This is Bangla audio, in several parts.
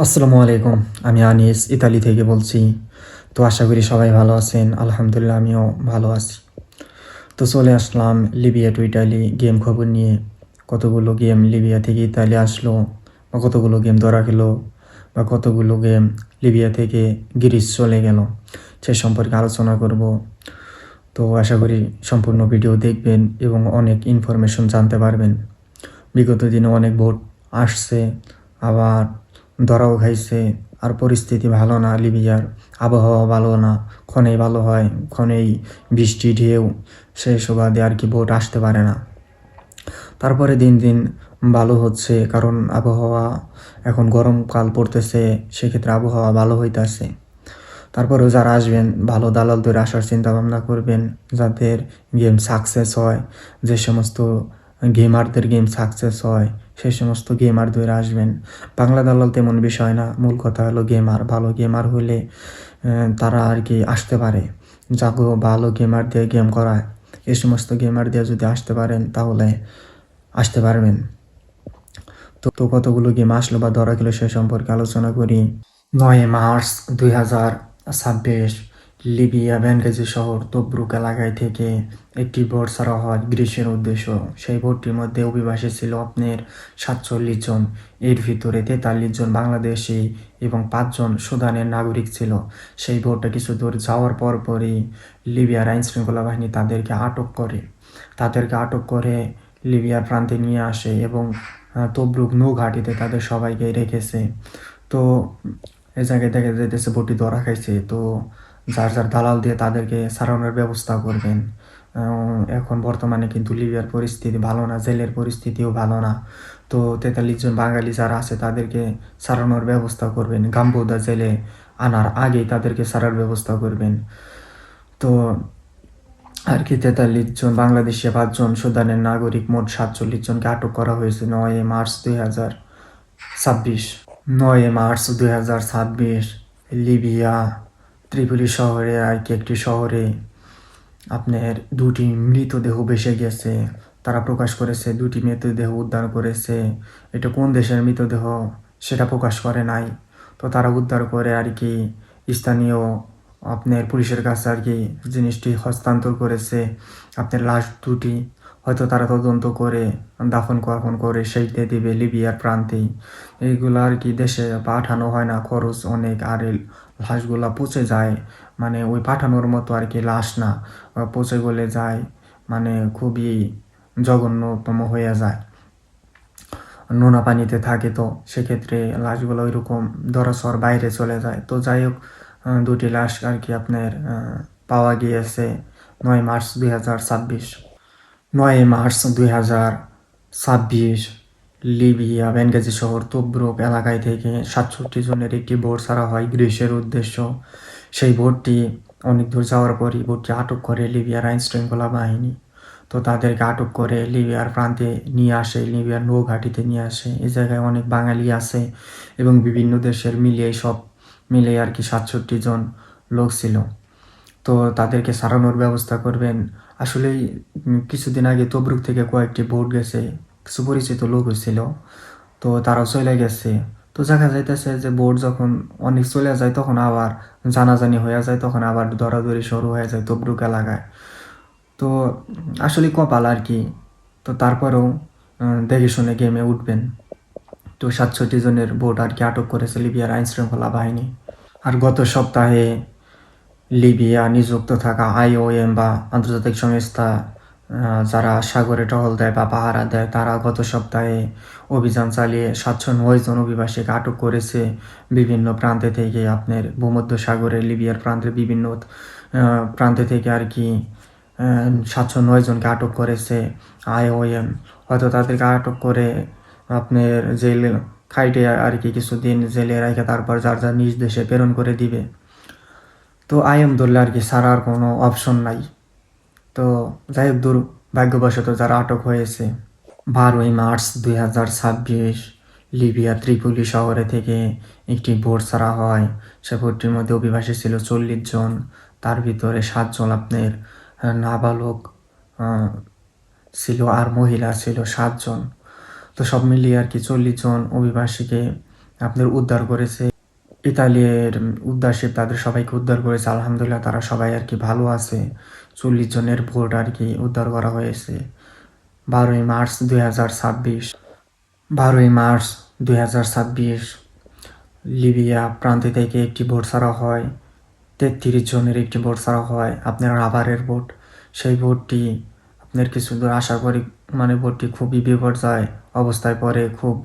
আসসালামু আলাইকুম। আমি আনিস ইতালি থেকে বলছি। তো আশা করি সবাই ভালো আছেন। আলহামদুলিল্লাহ আমিও ভালো আছি। তো চলে আসলাম লিবিয়া টু ইতালি গেম খবর নিয়ে। কতগুলো গেম লিবিয়া থেকে ইতালি আসলো বা কতগুলো গেম ধরা খেলো বা কতগুলো গেম লিবিয়া থেকে গ্রিস চলে গেল, সে সম্পর্কে আলোচনা করব। তো আশা করি সম্পূর্ণ ভিডিও দেখবেন এবং অনেক ইনফরমেশন জানতে পারবেন। বিগত দিনে অনেক ভোট আসছে, আবার ধরাও খাইছে। আর পরিস্থিতি ভালো না লিবিয়ার, আবহাওয়া ভালো না, ক্ষণেই ভালো হয়, ক্ষণেই বৃষ্টি ঢেউ, সেই সুবাদে আর কি ভোট আসতে পারে না। তারপরে দিন দিন ভালো হচ্ছে, কারণ আবহাওয়া এখন গরমকাল পড়তেছে, সেক্ষেত্রে আবহাওয়া ভালো হইতেছে। তারপরেও যারা আসবেন ভালো দালাল ধরে আসার চিন্তা ভাবনা করবেন, যাদের গেম সাকসেস হয়, যে সমস্ত গেমারদের গেম সাকসেস হয় সেই সমস্ত গেমার ধরে আসবেন। বাংলা দালাল তেমন বিষয় না, মূল কথা হলো গেমার। ভালো গেমার হলে তারা আর কি আসতে পারে, যাকে ভালো গেমার দিয়ে গেম করায়, এই সমস্ত গেমার দিয়ে যদি আসতে পারেন তাহলে আসতে পারবেন। তো কতগুলো গেম আসলো বা ধরা গেল সে সম্পর্কে আলোচনা করি। 9 মার্চ 2026 লিবিয়া বেনগাজি শহর তবরুক এলাকায় থেকে একটি বোট ছাড়া হয় গ্রিসের উদ্দেশ্য। সেই বোটটির মধ্যে অভিবাসী ছিল আপনার 47 জন। এর ভিতরে 43 জন বাংলাদেশি এবং 5 জন সুদানের নাগরিক ছিল। সেই বোটটা কিছু দূর যাওয়ার পরই লিবিয়ার আইন শৃঙ্খলা বাহিনী তাদেরকে আটক করে লিবিয়ার প্রান্তে নিয়ে আসে এবং তবরুক নৌঘাঁটিতে তাদের সবাইকে রেখেছে। তো এই জায়গায় দেখা যাইতেছে বটি ধরা খাইছে। তো যার যার দালাল দিয়ে তাদেরকে সারানোর ব্যবস্থা করবেন। এখন বর্তমানে কিন্তু লিবিয়ার পরিস্থিতি ভালো না, জেলের পরিস্থিতিও ভালো না। তো 43 জন বাঙালি যারা আছে তাদেরকে সারানোর ব্যবস্থা করবেন, গাম্বুদা জেলে আনার আগেই তাদেরকে সারার ব্যবস্থা করবেন। তো আর কি 43 জন বাংলাদেশি, 5 জন সুদানের নাগরিক, মোট 47 জনকে আটক করা হয়েছে 9 মার্চ 2026। 9 মার্চ 2026 লিবিয়া ত্রিপলি শহরে আর কি একটি শহরে আপনার 2টি মৃতদেহ ভেসে গেছে। তারা প্রকাশ করেছে 2টি মৃতদেহ উদ্ধার করেছে। এটা কোন দেশের মৃতদেহ সেটা প্রকাশ করে নাই। তো তারা উদ্ধার করে আর কি স্থানীয় আপনার পুলিশের কাছে আর কি জিনিসটি হস্তান্তর করেছে। আপনার লাশ 2টি হয়তো তারা তদন্ত করে দাফন কাফন করে সেইতে দিবে লিবিয়ার প্রান্তেই। এইগুলো আর কি দেশে পাঠানো হয় না, খরচ অনেক, আর এই লাশগুলা পচে যায়, মানে ওই পাঠানোর মতো আর কি লাশ না, পচে গলে যায়, মানে খুবই জঘন্যতম হয়ে যায়, নোনা পানিতে থাকে। তো সেক্ষেত্রে লাশগুলো ওইরকম ধরাছোঁয়ার বাইরে চলে যায়। তো যাই হোক, 2টি লাশ আর কি আপনার পাওয়া গিয়েছে 9 মার্চ 2026। 9 মার্চ 2026 লিবিয়া বেনগাজি শহর তবরুক এলাকায় থেকে 67 জনের একটি বোট ছাড়া হয় গ্রিসের উদ্দেশ্য। সেই বোটটি অনেক দূর যাওয়ার পরই বোটটি আটক করে লিবিয়ার আইন শৃঙ্খলা বাহিনী। তো তাদেরকে আটক করে লিবিয়ার প্রান্তে নিয়ে আসে, লিবিয়ার নৌঘাঁটিতে নিয়ে আসে। এই জায়গায় অনেক বাঙালি আছে এবং বিভিন্ন দেশের মিলিয়ে আর কি 67 জন লোক ছিল। তো তাদেরকে সারানোর ব্যবস্থা করবেন। আসলেই কিছুদিন আগে তবরুক থেকে কয়েকটি বোট গেছে, কিছু পরিচিত লোক হয়েছিল, তো তারাও চলে গেছে। তো দেখা যাইতেছে যে বোট যখন অনেক চলে যায় তখন আবার জানাজানি হয়ে যায়, তখন আবার দরাদরি শুরু হয়ে যায় তবরুক এলাকায়। তো আসলে কপাল আর কি। তো তারপরেও দেখে শুনে গেমে উঠবেন। তো 67 জনের বোট আর কি আটক করেছে লিবিয়ার আইন শৃঙ্খলা বাহিনী। আর গত সপ্তাহে লিবিয়া নিযুক্ত থাকা IOM বা আন্তর্জাতিক সংস্থা যারা সাগরে টহল দেয় বা পাহারা দেয়, তারা গত সপ্তাহে অভিযান চালিয়ে 709 জন অভিবাসীকে আটক করেছে বিভিন্ন প্রান্তে থেকে। আপনার ভূমধ্য সাগরে লিবিয়ার বিভিন্ন প্রান্তে থেকে আর কি 709 জনকে আটক করেছে IOM। হয়তো তাদেরকে আটক করে আপনার জেলে খাইটে আর কি কিছুদিন জেলে রেখে তারপর যার যার নিজ দেশে প্রেরণ করে দিবে। তো IOM ধরলে আর কি ছাড়ার কোনো অপশন নাই। তো যাই হোক, দুর্ভাগ্যবশত যারা আটক হয়েছে। 12 মার্চ 2026 লিবিয়া ত্রিপলি শহরে থেকে একটি বোট ছাড়া হয়। সে বোটটির মধ্যে অভিবাসী ছিল 40 জন। তার ভিতরে 7 জন আপনার নাবালক ছিল আর মহিলা ছিল 7 জন। তো সব মিলিয়ে আর কি 40 জন অভিবাসীকে আপনার উদ্ধার করেছে। ইতালির উদ্ধার শিপ তাদের সবাইকে উদ্ধার করেছে, আলহামদুলিল্লাহ তারা সবাই আর কি ভালো আছে। 40 জনের বোট আর কি উদ্ধার করা হয়েছে 12ই মার্চ 2026। 12ই মার্চ 2026 লিবিয়া প্রান্ত থেকে একটি বোট ছাড়া হয়, 33 জনের একটি বোট ছাড়া হয়, আপনার রাবারের বোট। সেই বোটটি আপনার কিছু দূর আসার পরে মানে বোটটি খুবই বিপর্যয় অবস্থায় পড়ে, খুব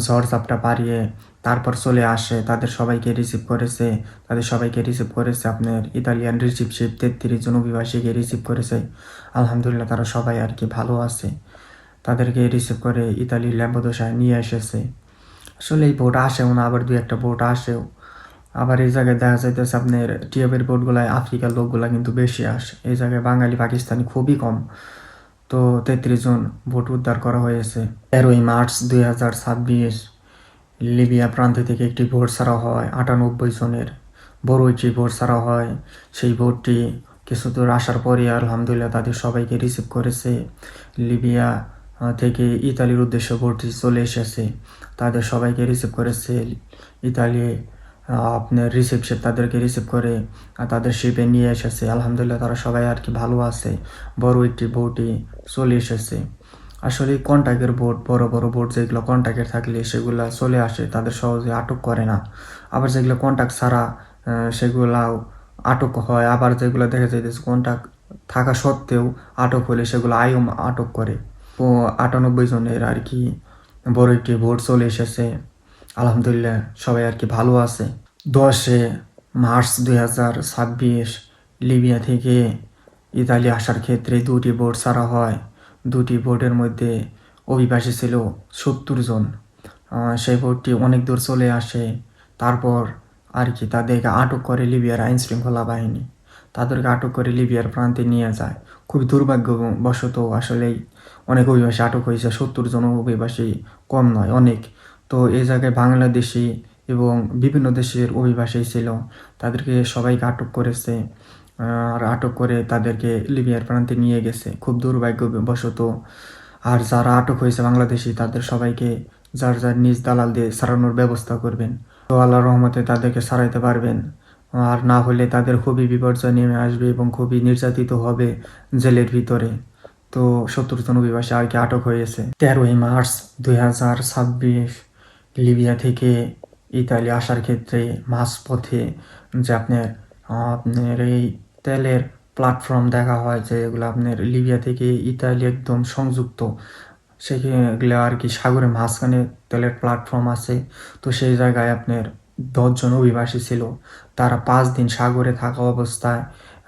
ঝড়-ঝাপটা পাড়িয়ে তারপর চলে আসে। তাদের সবাইকে রিসিভ করেছে আপনার ইতালিয়ান রিলিফ শিপ। 33 জন অভিবাসীকে রিসিভ করেছে, আলহামদুলিল্লাহ তারা সবাই আর কি ভালো আছে। তাদেরকে রিসিভ করে ইতালির ল্যাম্পেদুসায় নিয়ে এসেছে। আসলে এই বোট আসেও না, আবার 2-1টা বোট আসেও। আবার এই জায়গায় দেখা যাইতেছে আপনার টিএফের বোটগুলায় আফ্রিকার লোকগুলা কিন্তু বেশি আসে, এই জায়গায় বাঙালি পাকিস্তানি খুবই কম। তো 33 জন বোট উদ্ধার করা হয়েছে। 13ই মার্চ 2026 লিবিয়া প্রান্ত থেকে একটি বোট ছাড়া হয় 98 জনের, বড় একটি বোট ছাড়া হয়। সেই বোটটি কিছু দূর আসার পরে আলহামদুলিল্লাহ তাদের সবাইকে রিসিভ করেছে। লিবিয়া থেকে ইতালির উদ্দেশ্যে বোটটি চলে এসেছে, তাদের সবাইকে রিসিভ করেছে ইতালি। আপনার রিসিভ শিপ তাদেরকে রিসিভ করে তাদের শিপে নিয়ে এসেছে, আলহামদুলিল্লাহ তারা সবাই আর কি ভালো আছে। বড় একটি বোটই চলে এসেছে। আসলে কন্ট্যাক্টের বোট, বড় বড় বোট যেগুলো কন্ট্যাক্টের থাকলে সেগুলো চলে আসে, তাদের সহজে আটক করে না। আবার যেগুলো কন্ট্যাক্ট ছাড়া সেগুলাও আটক হয়। আবার যেগুলো দেখা যাইতেছে কন্ট্যাক্ট থাকা সত্ত্বেও আটক হলে সেগুলো আইও আটক করে। তো 98 জনের আর কি বড় একটি বোট চলে এসেছে, আলহামদুলিল্লাহ সবাই আর কি ভালো আছে। 10 মার্চ 2026 লিবিয়া থেকে ইতালি আসার ক্ষেত্রে 2টি বোট ছাড়া হয়। 2টি বোটের মধ্যে অভিবাসী ছিল 70 জন। সেই বোটটি অনেক দূর চলে আসে, তারপর আর কি তাদেরকে আটক করে লিবিয়ার আইন শৃঙ্খলা বাহিনী। তাদেরকে আটক করে লিবিয়ার প্রান্তে নিয়ে যায়। খুবই দুর্ভাগ্যবশত আসলেই অনেক অভিবাসী আটক হয়েছে, 70 জন অভিবাসী কম নয়, অনেক। তো এই জায়গায় বাংলাদেশি এবং বিভিন্ন দেশের অভিবাসী ছিল, তাদেরকে সবাইকে আটক করেছে। আর আটক করে তাদেরকে লিবিয়ার প্রান্তে নিয়ে গেছে, খুব দুর্ভাগ্যবশত। আর যারা আটক হয়েছে বাংলাদেশি তাদের সবাইকে যার যার নিজ দালাল দিয়ে ছাড়ানোর ব্যবস্থা করবেন। তো আল্লাহর রহমতে তাদেরকে ছাড়াইতে পারবেন, আর না হলে তাদের খুবই বিপর্যয় নেমে আসবে এবং খুবই নির্যাতিত হবে জেলের ভিতরে। তো 70 জন অভিবাসী আর কি আটক হয়েছে। 13ই মার্চ 2026 লিবিয়া থেকে ইতালি আসার ক্ষেত্রে মাঝপথে যে আপনার এই তেলের প্ল্যাটফর্ম দেখা হয়, যে এগুলো আপনার লিবিয়া থেকে ইতালি একদম সংযুক্ত, সেগুলো আর কি সাগরের মাঝখানে তেলের প্ল্যাটফর্ম আছে। তো সেই জায়গায় আপনার 10 জন অভিবাসী ছিল, তারা 5 দিন সাগরে থাকা অবস্থায়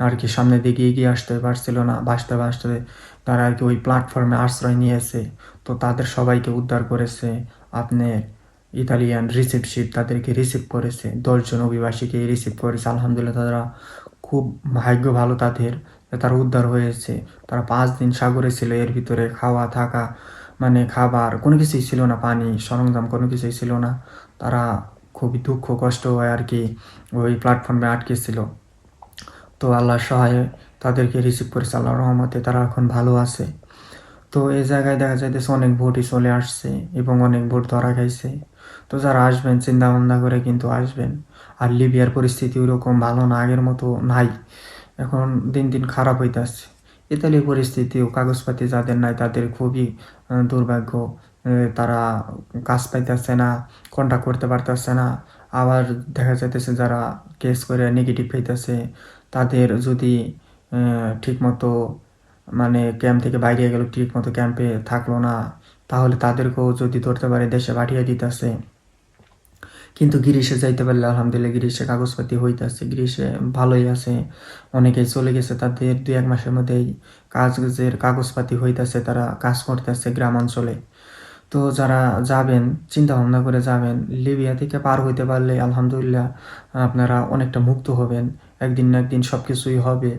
আর কি সামনের দিকে এগিয়ে আসতে পারছিল না, ভাসতে ভাসতে তারা আর কি ওই প্ল্যাটফর্মে আশ্রয় নিয়েছে। তো তাদের সবাইকে উদ্ধার করেছে আপনার ইতালিয়ান রিলিফ শিপ, তাদেরকে রিসিভ করেছে। 10 জন অভিবাসীকে রিসিভ করেছে, আলহামদুলিল্লাহ তারা খুব ভাগ্য ভালো তাদের, তারা উদ্ধার হয়েছে। তারা 5 দিন সাগরে ছিল, এর ভিতরে খাওয়া থাকা মানে খাবার কোনো কিছুই ছিল না, পানি সরঞ্জাম কোনো কিছুই ছিল না। তারা খুবই দুঃখ কষ্ট হয় আর কি ওই প্ল্যাটফর্মে আটকে ছিল। তো আল্লাহর সহায়ে তাদেরকে রিসিভ করেছে, আল্লাহর রহমতে তারা এখন ভালো আছে। তো এই জায়গায় দেখা যাইতেছে অনেক বোটই চলে আসছে এবং অনেক বোট ধরা খাইছে। তো যারা আসবেন চিন্তা ভাবনা করে কিন্তু আসবেন। আর লিবিয়ার পরিস্থিতি ওইরকম ভালো না, আগের মতো নাই, এখন দিন দিন খারাপ হইতেছে। ইতালির পরিস্থিতিও কাগজপাতি যাদের নাই তাদের খুবই দুর্ভাগ্য। তারা কাজ পাইতেছে না, কন্ট্যাক্ট করতে পারতেছে না। আবার দেখা যাইতেছে যারা কেস করে নেগেটিভ হইতেছে, তাদের যদি ঠিকমতো মানে ক্যাম্প থেকে বাইরে গেল, ঠিকমতো ক্যাম্পে থাকলো না, তাহলে তাদেরকেও যদি ধরতে পারে দেশে পাঠিয়ে দিতেছে। কিন্তু গ্রিসে যাইতে পারলে আলহামদুলিল্লাহ, গ্রিসে কাগজপাতি হইতেছে, গ্রিসে ভালোই আছে। অনেকেই চলে গেছে, তাদের 2-1 মাসের মধ্যেই কাজের কাগজপাতি হইতেছে, তারা কাজ করতেছে গ্রামাঞ্চলে। তো যারা যাবেন চিন্তা ভাবনা করে যাবেন, লিবিয়া থেকে পার হইতে পারলে আলহামদুলিল্লাহ আপনারা অনেকটা মুক্ত হবেন। একদিন না একদিন সব কিছুই হবে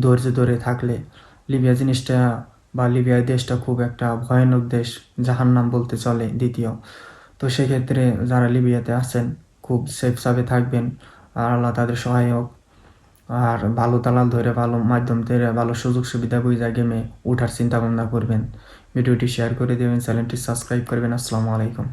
ধৈর্য ধরে থাকলে। লিবিয়া জিনিসটা বা লিবিয়া দেশটা খুব একটা ভয়ানক দেশ, জাহান্নাম বলতে চলে দ্বিতীয়। তো সেক্ষেত্রে যারা লিবিয়াতে আছেন খুব সেফভাবে থাকবেন, আর আল্লাহ তাদের সহায়ক। আর ভালো দালাল ধরে, ভালো মাধ্যম ধরে, ভালো সুযোগ সুবিধা বুঝা গেমে ওঠার চিন্তা ভাবনা করবেন। ভিডিওটি শেয়ার করে দেবেন, চ্যানেলটি সাবস্ক্রাইব করবেন। আসসালামু আলাইকুম।